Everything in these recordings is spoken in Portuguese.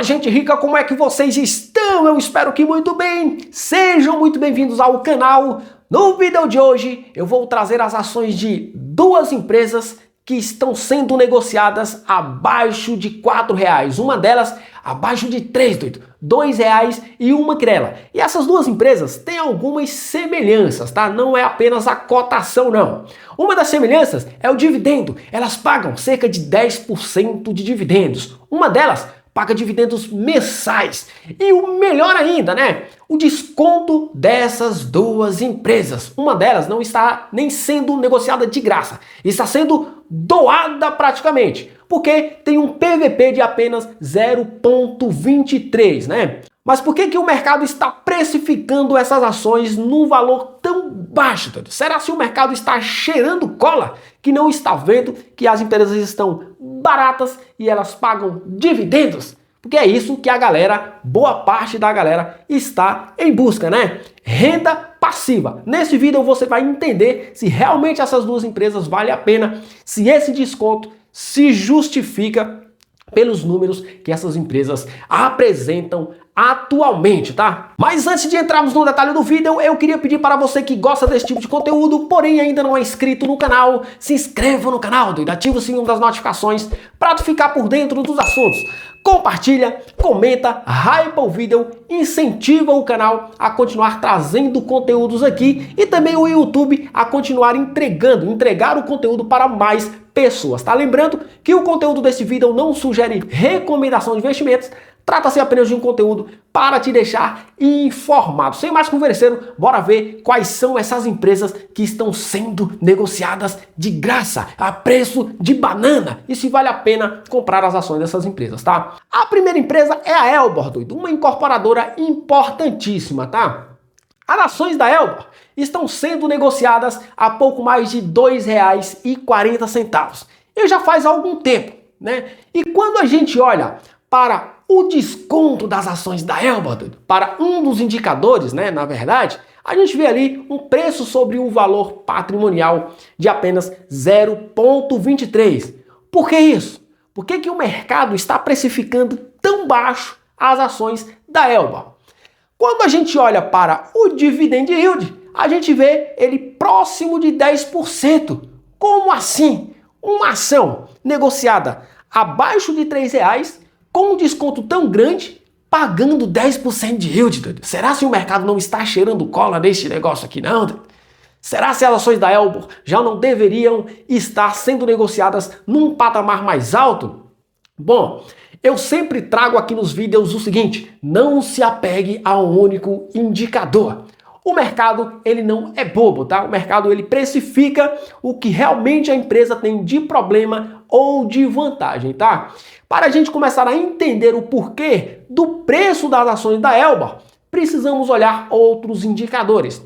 Fala, gente rica, como é que vocês estão? Eu espero que muito bem. Sejam muito bem-vindos ao canal. No vídeo de hoje eu vou trazer as ações de duas empresas que estão sendo negociadas abaixo de R$4. Uma delas abaixo de R$3, e uma querela. E essas duas empresas têm algumas semelhanças, tá? Não é apenas a cotação, não. Uma das semelhanças é o dividendo. Elas pagam cerca de 10% de dividendos. Uma delas paga dividendos mensais. E o melhor ainda, né? O desconto dessas duas empresas. Uma delas não está nem sendo negociada de graça. Está sendo doada praticamente. Porque tem um PVP de apenas 0,23, né? Mas por que o mercado está precificando essas ações num valor tão baixo? Será que o mercado está cheirando cola? Que não está vendo que as empresas estão baratas e elas pagam dividendos? Porque é isso que a galera, boa parte da galera, está em busca, né? Renda passiva. Nesse vídeo você vai entender se realmente essas duas empresas valem a pena, se esse desconto se justifica pelos números que essas empresas apresentam atualmente, tá? Mas antes de entrarmos no detalhe do vídeo, eu queria pedir para você que gosta desse tipo de conteúdo, porém ainda não é inscrito no canal, se inscreva no canal, ativa o sininho das notificações para tu ficar por dentro dos assuntos. Compartilha, comenta, hypa o vídeo, incentiva o canal a continuar trazendo conteúdos aqui e também o YouTube a continuar entregar o conteúdo para mais pessoas, tá? Lembrando que o conteúdo desse vídeo não sugere recomendação de investimentos, trata-se apenas de um conteúdo para te deixar informado. Sem mais converseiro, bora ver quais são essas empresas que estão sendo negociadas de graça, a preço de banana, e se vale a pena comprar as ações dessas empresas, tá? A primeira empresa é a Elbor, uma incorporadora importantíssima, tá? As ações da Elbor estão sendo negociadas a pouco mais de R$2,40. E já faz algum tempo, né? E quando a gente olha para o desconto das ações da Elbor, para um dos indicadores, né, na verdade, a gente vê ali um preço sobre o valor patrimonial de apenas 0,23. Por que isso? Por que o mercado está precificando tão baixo as ações da Elbor? Quando a gente olha para o dividend yield, a gente vê ele próximo de 10%. Como assim? Uma ação negociada abaixo de R$3 com um desconto tão grande, pagando 10% de yield. Será que o mercado não está cheirando cola neste negócio aqui, não? Será que as ações da Elbor já não deveriam estar sendo negociadas num patamar mais alto? Bom, eu sempre trago aqui nos vídeos o seguinte: não se apegue a um único indicador. O mercado, ele não é bobo, tá? O mercado, ele precifica o que realmente a empresa tem de problema ou de vantagem, tá? Para a gente começar a entender o porquê do preço das ações da Elbor, precisamos olhar outros indicadores.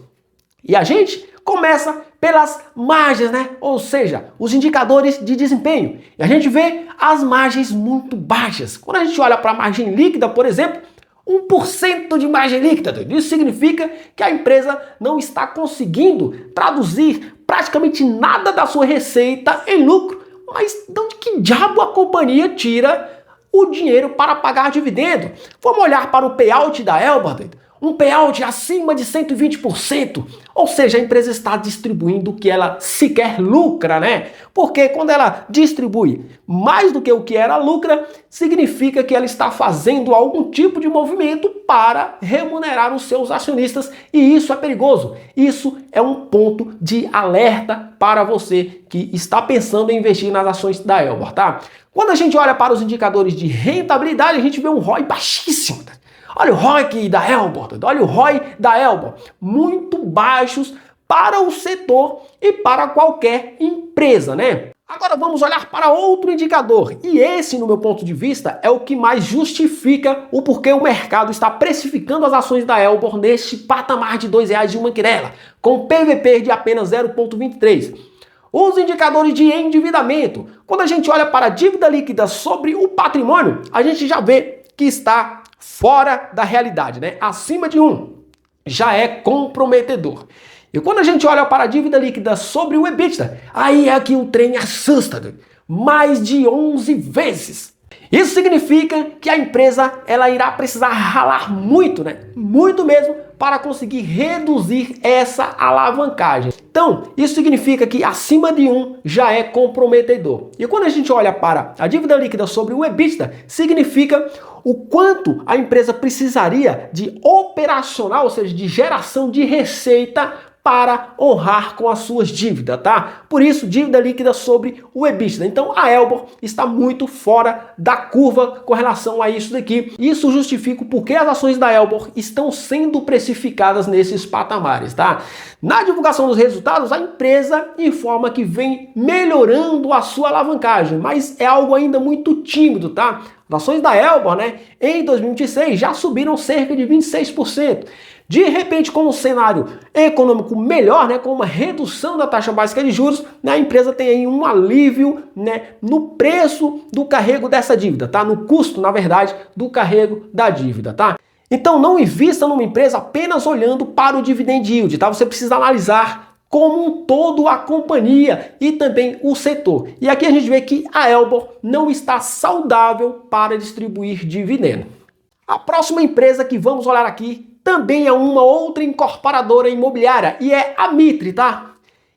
E a gente começa pelas margens, né? Ou seja, os indicadores de desempenho. E a gente vê as margens muito baixas. Quando a gente olha para a margem líquida, por exemplo, 1% de margem líquida. Isso significa que a empresa não está conseguindo traduzir praticamente nada da sua receita em lucro. Mas de onde que diabo a companhia tira o dinheiro para pagar dividendo? Vamos olhar para o payout da Elbor. Um payout acima de 120%, ou seja, a empresa está distribuindo o que ela sequer lucra, né? Porque quando ela distribui mais do que o que ela lucra, significa que ela está fazendo algum tipo de movimento para remunerar os seus acionistas, e isso é perigoso. Isso é um ponto de alerta para você que está pensando em investir nas ações da Elbor, tá? Quando a gente olha para os indicadores de rentabilidade, a gente vê um ROI baixíssimo. Olha o ROI da Elbor, olha o ROI da Elbor, muito baixos para o setor e para qualquer empresa, né? Agora vamos olhar para outro indicador, e esse, no meu ponto de vista, é o que mais justifica o porquê o mercado está precificando as ações da Elbor neste patamar de R$2 de uma querela, com PVP de apenas 0,23. Os indicadores de endividamento. Quando a gente olha para a dívida líquida sobre o patrimônio, a gente já vê que está fora da realidade, né? Acima de 1 já é comprometedor. E quando a gente olha para a dívida líquida sobre o EBITDA, aí é que o trem assusta, mais de 11 vezes. Isso significa que a empresa ela irá precisar ralar muito, né? Muito mesmo, para conseguir reduzir essa alavancagem. Então, isso significa que acima de 1 já é comprometedor. E quando a gente olha para a dívida líquida sobre o EBITDA, significa o quanto a empresa precisaria de operacional, ou seja, de geração de receita para honrar com as suas dívidas, tá? Por isso, dívida líquida sobre o EBITDA. Então, a Elbor está muito fora da curva com relação a isso daqui. Isso justifica o porquê as ações da Elbor estão sendo precificadas nesses patamares, tá? Na divulgação dos resultados, a empresa informa que vem melhorando a sua alavancagem, mas é algo ainda muito tímido, tá? As ações da Elbor, né, em 2026 já subiram cerca de 26%. De repente, com um cenário econômico melhor, né, com uma redução da taxa básica de juros, né, a empresa tem aí um alívio, né, no preço do carrego dessa dívida, tá? No custo, na verdade, do carrego da dívida, tá? Então não invista numa empresa apenas olhando para o dividend yield, tá? Você precisa analisar como um todo a companhia e também o setor. E aqui a gente vê que a Elbor não está saudável para distribuir dividendo. A próxima empresa que vamos olhar aqui também é uma outra incorporadora imobiliária e é a Mitre, tá?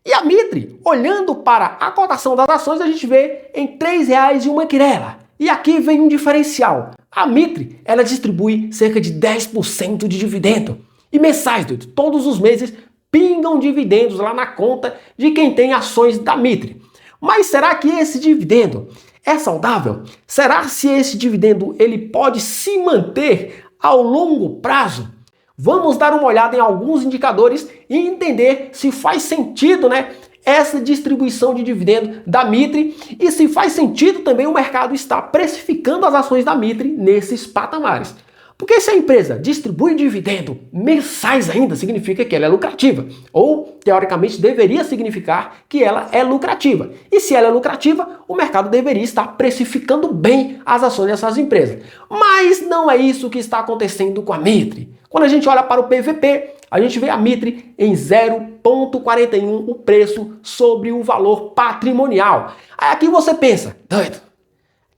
E a Mitre, olhando para a cotação das ações, a gente vê em R$ 3,01. E aqui vem um diferencial. A Mitre, ela distribui cerca de 10% de dividendo. E mensais, todos os meses pingam dividendos lá na conta de quem tem ações da Mitre. Mas será que esse dividendo é saudável? Será se esse dividendo ele pode se manter ao longo prazo? Vamos dar uma olhada em alguns indicadores e entender se faz sentido, né, essa distribuição de dividendo da Mitre e se faz sentido também o mercado estar precificando as ações da Mitre nesses patamares. Porque se a empresa distribui dividendo mensais ainda, significa que ela é lucrativa. Ou, teoricamente, deveria significar que ela é lucrativa. E se ela é lucrativa, o mercado deveria estar precificando bem as ações dessas empresas. Mas não é isso que está acontecendo com a Mitre. Quando a gente olha para o PVP, a gente vê a Mitre em 0,41 o preço sobre o valor patrimonial. Aí aqui você pensa, doido,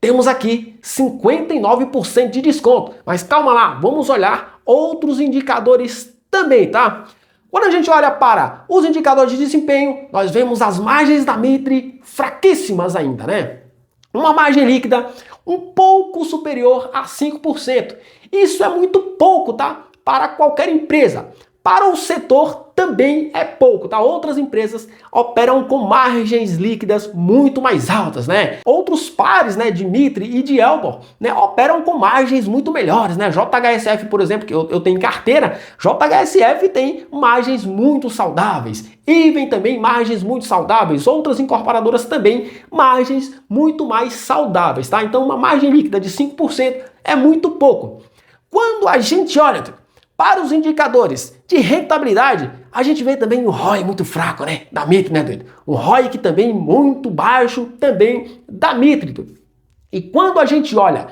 temos aqui 59% de desconto. Mas calma lá, vamos olhar outros indicadores também, tá? Quando a gente olha para os indicadores de desempenho, nós vemos as margens da Mitre fraquíssimas ainda, né? Uma margem líquida um pouco superior a 5%. Isso é muito pouco, tá? Para qualquer empresa. Para o setor também é pouco, tá? Outras empresas operam com margens líquidas muito mais altas, né? Outros pares, né, de Mitre e de Elbor, né, operam com margens muito melhores, né? JHSF, por exemplo, que eu tenho em carteira, JHSF tem margens muito saudáveis. Even também margens muito saudáveis. Outras incorporadoras também margens muito mais saudáveis, tá? Então uma margem líquida de 5% é muito pouco. Quando a gente olha para os indicadores de rentabilidade, a gente vê também o ROI muito fraco, né? Da Mitre, né, doido? O ROI que também muito baixo também da Mitre, doido. E quando a gente olha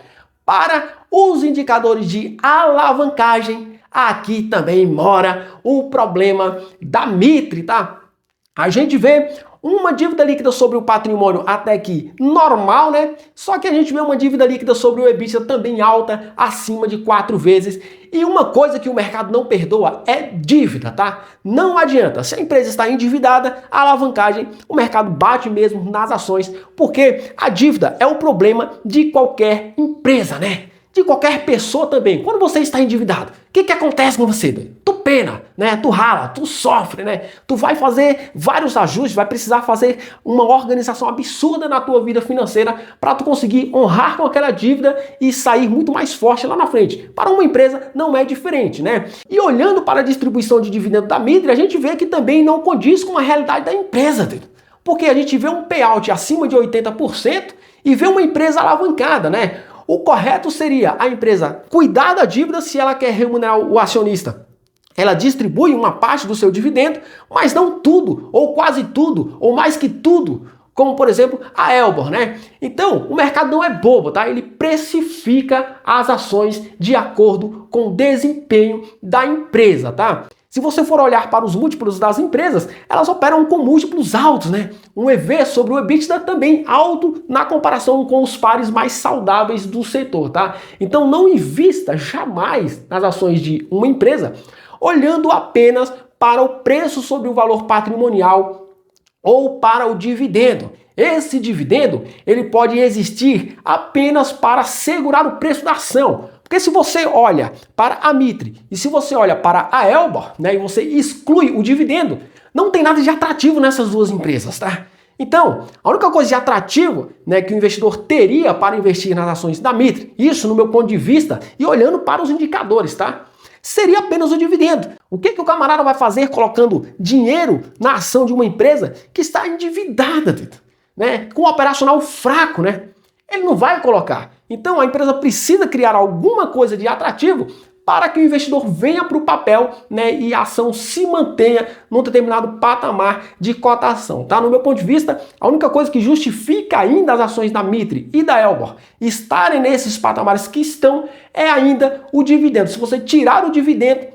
para os indicadores de alavancagem, aqui também mora o problema da Mitre, tá? A gente vê uma dívida líquida sobre o patrimônio até que normal, né? Só que a gente vê uma dívida líquida sobre o EBITDA também alta, acima de 4 vezes. E uma coisa que o mercado não perdoa é dívida, tá? Não adianta. Se a empresa está endividada, a alavancagem, o mercado bate mesmo nas ações, porque a dívida é o problema de qualquer empresa, né? De qualquer pessoa também. Quando você está endividado, o que acontece com você? Tu pena, né? Tu rala, tu sofre, né? Tu vai fazer vários ajustes, vai precisar fazer uma organização absurda na tua vida financeira para tu conseguir honrar com aquela dívida e sair muito mais forte lá na frente. Para uma empresa não é diferente, né? E olhando para a distribuição de dividendo da Mitre, a gente vê que também não condiz com a realidade da empresa, porque a gente vê um payout acima de 80% e vê uma empresa alavancada, né? O correto seria a empresa cuidar da dívida se ela quer remunerar o acionista. Ela distribui uma parte do seu dividendo, mas não tudo, ou quase tudo, ou mais que tudo, como por exemplo a Elbor, né? Então, o mercado não é bobo, tá? Ele precifica as ações de acordo com o desempenho da empresa, tá? Se você for olhar para os múltiplos das empresas, elas operam com múltiplos altos, né? Um EV sobre o EBITDA também alto na comparação com os pares mais saudáveis do setor, tá? Então não invista jamais nas ações de uma empresa olhando apenas para o preço sobre o valor patrimonial ou para o dividendo. Esse dividendo, ele pode existir apenas para segurar o preço da ação. Porque se você olha para a Mitre e se você olha para a Elba, né, e você exclui o dividendo, não tem nada de atrativo nessas duas empresas, tá? Então, a única coisa de atrativo, né, que o investidor teria para investir nas ações da Mitre, isso no meu ponto de vista e olhando para os indicadores, tá? Seria apenas o dividendo. O que o camarada vai fazer colocando dinheiro na ação de uma empresa que está endividada, né, com um operacional fraco, né? Ele não vai colocar. Então a empresa precisa criar alguma coisa de atrativo para que o investidor venha para o papel, né, e a ação se mantenha num determinado patamar de cotação, tá? No meu ponto de vista, a única coisa que justifica ainda as ações da Mitre e da Elbor estarem nesses patamares que estão é ainda o dividendo. Se você tirar o dividendo,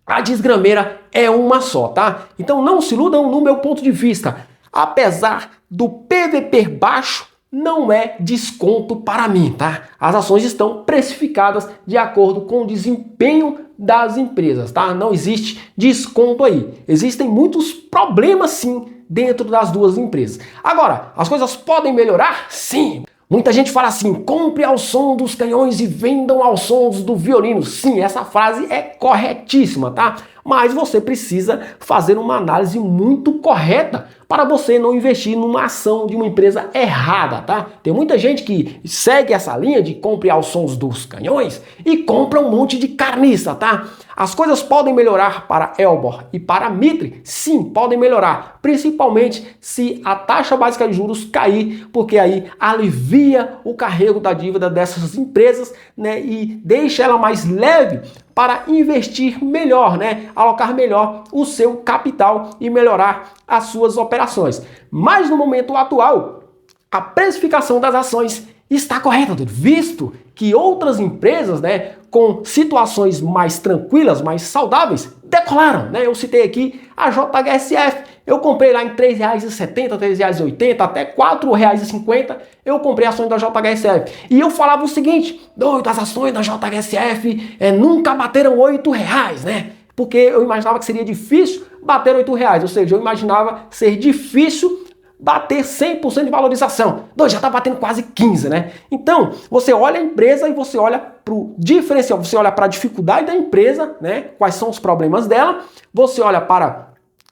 a desgrameira é uma só, tá? Então não se iludam no meu ponto de vista. Apesar do PVP baixo, não é desconto para mim, tá? As ações estão precificadas de acordo com o desempenho das empresas, tá? Não existe desconto aí. Existem muitos problemas, sim, dentro das duas empresas. Agora, as coisas podem melhorar? Sim! Muita gente fala assim, compre ao som dos canhões e vendam aos sons do violino. Sim, essa frase é corretíssima, tá? Mas você precisa fazer uma análise muito correta para você não investir numa ação de uma empresa errada, tá? Tem muita gente que segue essa linha de compre aos sons dos canhões e compra um monte de carniça, tá? As coisas podem melhorar para Elbor e para Mitre? Sim, podem melhorar, principalmente se a taxa básica de juros cair, porque aí alivia o carrego da dívida dessas empresas, né, e deixa ela mais leve para investir melhor, né, alocar melhor o seu capital e melhorar as suas operações. Mas no momento atual, a precificação das ações está correta, visto que outras empresas, né, com situações mais tranquilas, mais saudáveis, decolaram, né? Eu citei aqui a JHSF, eu comprei lá em R$ 3,70, R$ 3,80, até R$ 4,50, eu comprei ações da JHSF. E eu falava o seguinte, doido, as ações da JHSF nunca bateram R$ 8,00, né? Porque eu imaginava que seria difícil bater R$ 8,00, ou seja, eu imaginava ser difícil bater 100% de valorização. Já está batendo quase 15, né? Então, você olha a empresa e você olha para o diferencial, você olha para a dificuldade da empresa, né? Quais são os problemas dela, você olha para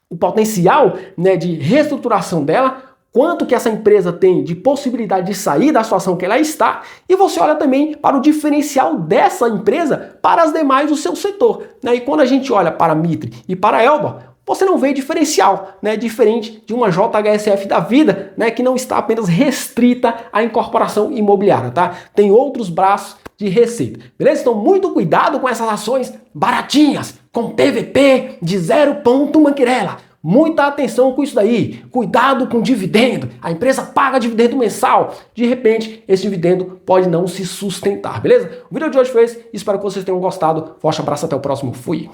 o potencial, né, de reestruturação dela, quanto que essa empresa tem de possibilidade de sair da situação que ela está, e você olha também para o diferencial dessa empresa para as demais do seu setor, né? E quando a gente olha para a Mitre e para a Elba, você não vê diferencial, né? Diferente de uma JHSF da vida, né? Que não está apenas restrita à incorporação imobiliária, tá? Tem outros braços de receita, beleza? Então, muito cuidado com essas ações baratinhas, com PVP de 0 ponto manquirela. Muita atenção com isso daí. Cuidado com dividendo. A empresa paga dividendo mensal. De repente, esse dividendo pode não se sustentar, beleza? O vídeo de hoje foi esse. Espero que vocês tenham gostado. Forte abraço, até o próximo. Fui!